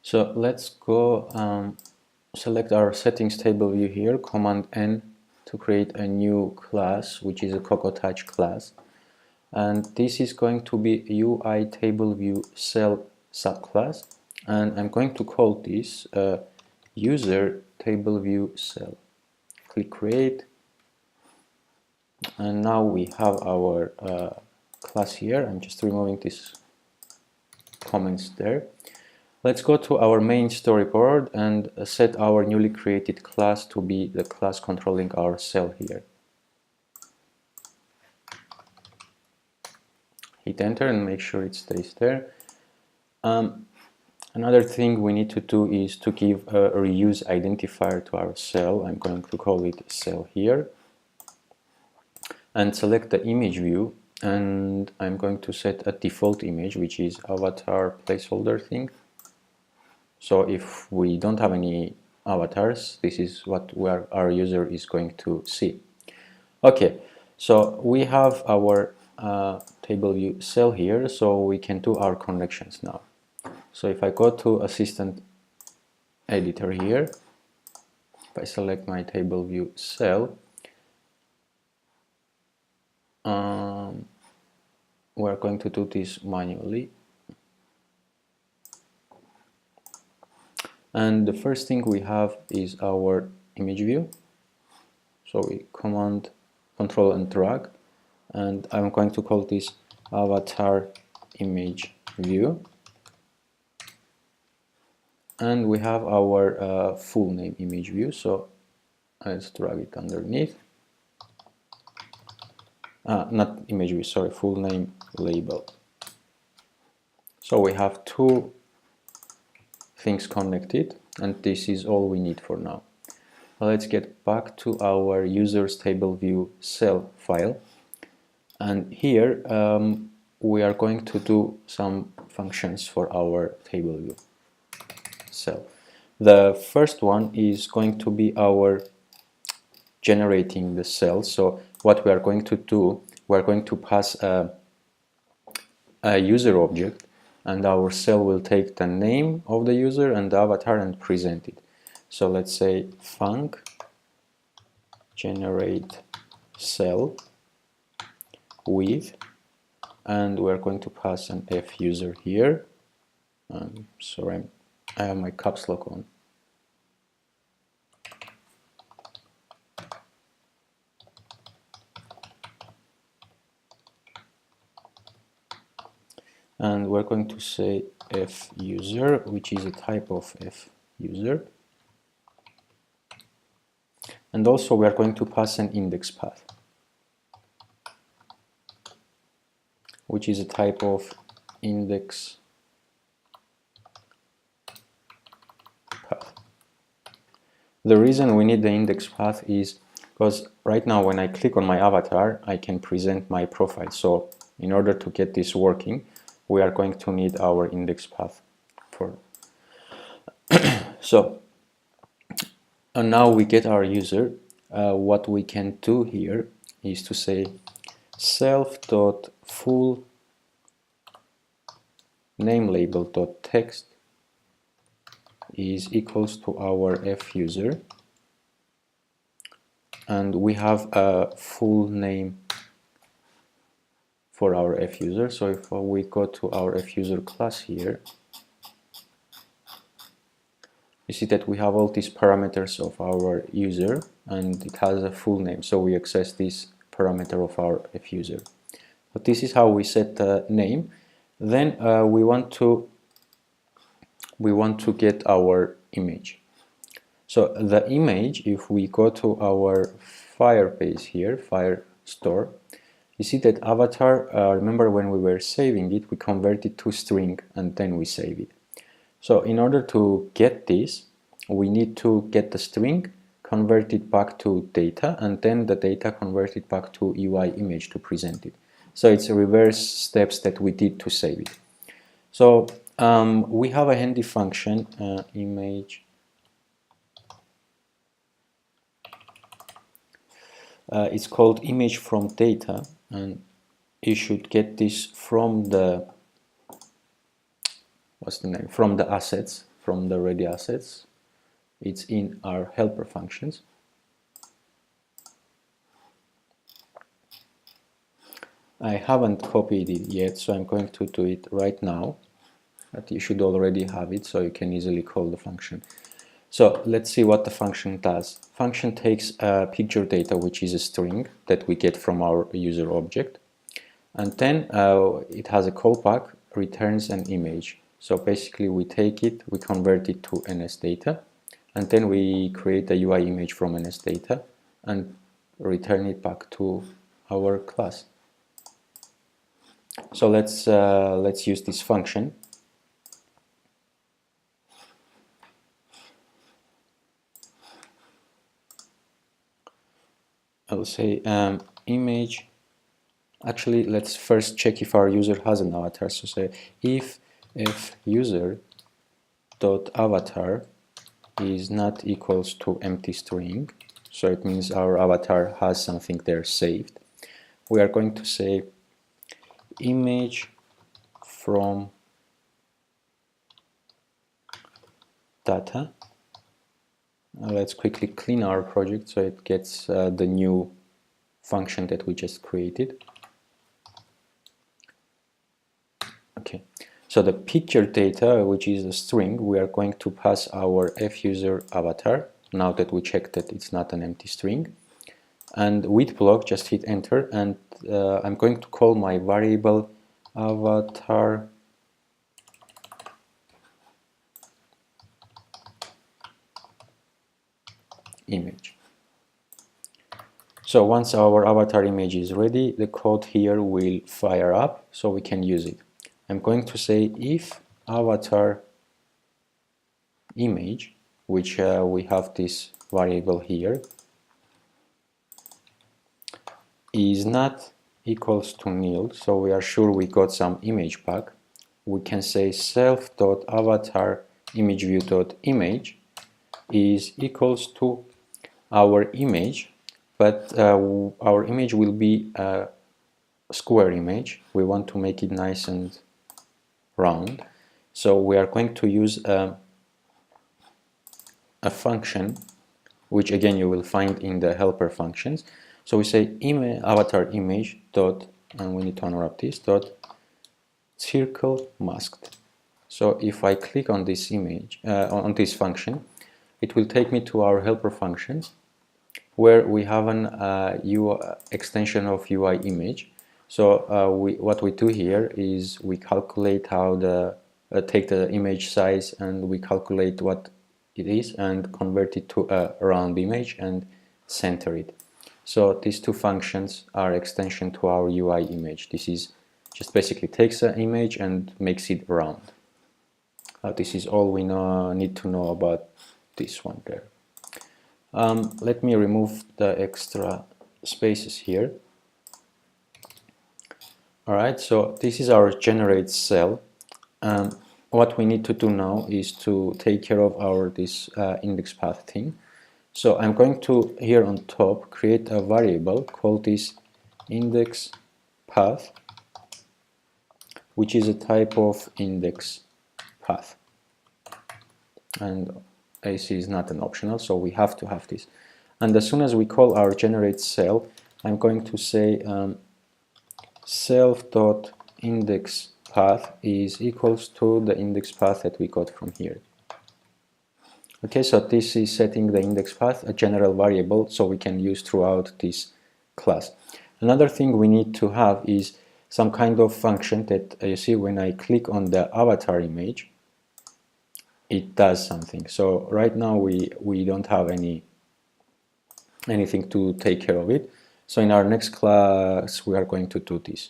So let's go select our settings table view here, Command N to create a new class, which is a CocoTouch class. And this is going to be userTableviewCell subclass. And I'm going to call this userTableviewCell. Click Create. And now we have our class here. I'm just removing these comments there. Let's go to our main storyboard and set our newly created class to be the class controlling our cell here. Hit enter and make sure it stays there. Another thing we need to do is to give a reuse identifier to our cell. I'm going to call it cell here. And select the image view, and I'm going to set a default image, which is avatar placeholder thing. So if we don't have any avatars, this is what our user is going to see. Okay, so we have our table view cell here, so we can do our connections now. So if I go to assistant editor here, if I select my table view cell, we're going to do this manually. And the first thing we have is our image view. So we command control and drag, and I'm going to call this avatar image view. And we have our full name image view, so let's drag it underneath. Not image view, sorry, full name label. So we have two things connected, and this is all we need for now. Let's get back to our users table view cell file, and here we are going to do some functions for our table view cell. The first one is going to be our generating the cell. So what we are going to do, we are going to pass a user object, and our cell will take the name of the user and the avatar and present it. So let's say func generate cell with, and we're going to pass an f user here. Sorry, I have my caps lock on. And we're going to say f user, which is a type of f user. And also we are going to pass an index path, which is a type of index path. The reason we need the index path is because right now when I click on my avatar, I can present my profile. So in order to get this working, we are going to need our index path for. So and now we get our user. What we can do here is to say self.full name label.text is equals to our f user, and we have a full name for our f user. So if we go to our f user class here, you see that we have all these parameters of our user, and it has a full name, so we access this parameter of our f user. But this is how we set the name. Then we want to get our image. So the image, if we go to our Firebase here, Firestore, you see that avatar, remember when we were saving it, we convert it to string and then we save it. So in order to get this, we need to get the string, convert it back to data, and then the data convert it back to UI image to present it. So it's a reverse steps that we did to save it. So we have a handy function, image. It's called image from data, and you should get this from the, what's the name, from the assets from the ready assets. It's in our helper functions. I haven't copied it yet, so I'm going to do it right now. But you should already have it, so you can easily call the function. So let's see what the function does. Function takes picture data, which is a string that we get from our user object, and then it has a callback, returns an image. So basically we take it, we convert it to NS data, and then we create a UI image from NS data and return it back to our class. So let's use this function. I'll say image. Actually, let's first check if our user has an avatar. So say if user dot avatar is not equals to empty string, so it means our avatar has something there saved. We are going to say image from data. Let's quickly clean our project so it gets the new function that we just created. Okay, so the picture data, which is a string, we are going to pass our fuser avatar, now that we checked that it's not an empty string. And with block, just hit enter, and I'm going to call my variable avatar image. So once our avatar image is ready, the code here will fire up so we can use it. I'm going to say if avatar image, which we have this variable here, is not equals to nil, so we are sure we got some image back. We can say self.avatar imageView.image is equals to our image, but our image will be a square image. We want to make it nice and round, so we are going to use a function, which again you will find in the helper functions. So we say avatar image dot, and we need to unwrap this, dot circle masked. So if I click on this image, on this function, it will take me to our helper functions, where we have an extension of UI image. So what we do here is we calculate how take the image size, and we calculate what it is and convert it to a round image and center it. So these two functions are extension to our UI image. This is just basically takes an image and makes it round. This is all we need to know about this one there. Let me remove the extra spaces here. Alright, so this is our generate cell. What we need to do now is to take care of our this index path thing. So I'm going to, here on top, create a variable, call this index path, which is a type of index path. And AC is not an optional, so we have to have this. And as soon as we call our generate cell, I'm going to say self.index path is equals to the index path that we got from here. Okay, so this is setting the index path, a general variable, so we can use throughout this class. Another thing we need to have is some kind of function that you see when I click on the avatar image, it does something. So right now we don't have anything to take care of it. So in our next class we are going to do this.